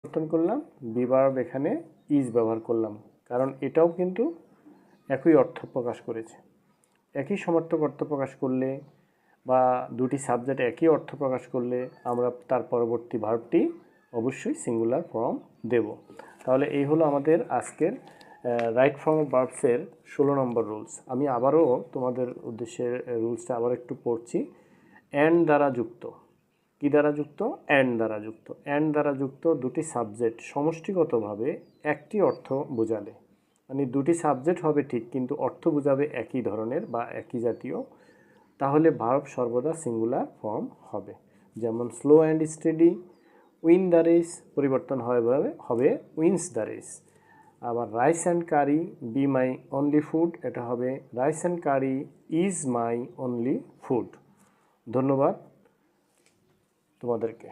পরিবর্তন করলাম, be verb এখানে ইজ ব্যবহার করলাম, কারণ এটাও কিন্তু একই অর্থ প্রকাশ করেছে। একই সমার্থক অর্থ প্রকাশ করলে বা দুটি সাবজেক্ট একই অর্থ প্রকাশ করলে আমরা তার পরবর্তী ভার্বটি অবশ্যই সিঙ্গুলার ফর্ম দেব। তাহলে এই হলো আমাদের আজকের রাইট ফর্ম অফ ভার্বসের 16 নম্বর রুলস। আমি আবারও তোমাদের উদ্দেশ্যে রুলসটা আবার একটু পড়ছি। অ্যান্ড দ্বারা যুক্ত, কী দ্বারা যুক্ত? অ্যান্ড দ্বারা যুক্ত। অ্যান্ড দ্বারা যুক্ত দুটি সাবজেক্ট সমষ্টিগতভাবে একটি অর্থ বোঝালে, মানে দুটি সাবজেক্ট হবে ঠিক কিন্তু অর্থ বোঝাবে একই ধরনের বা একই জাতীয়, তাহলে ভার্ব সর্বদা সিঙ্গুলার ফর্ম হবে। যেমন slow and steady, win the race পরিবর্তন হবে উইন্স দ্য রেস। আবার rice and curry be my only food, এটা হবে rice and curry is my only food. ধন্যবাদ তোমাদেরকে।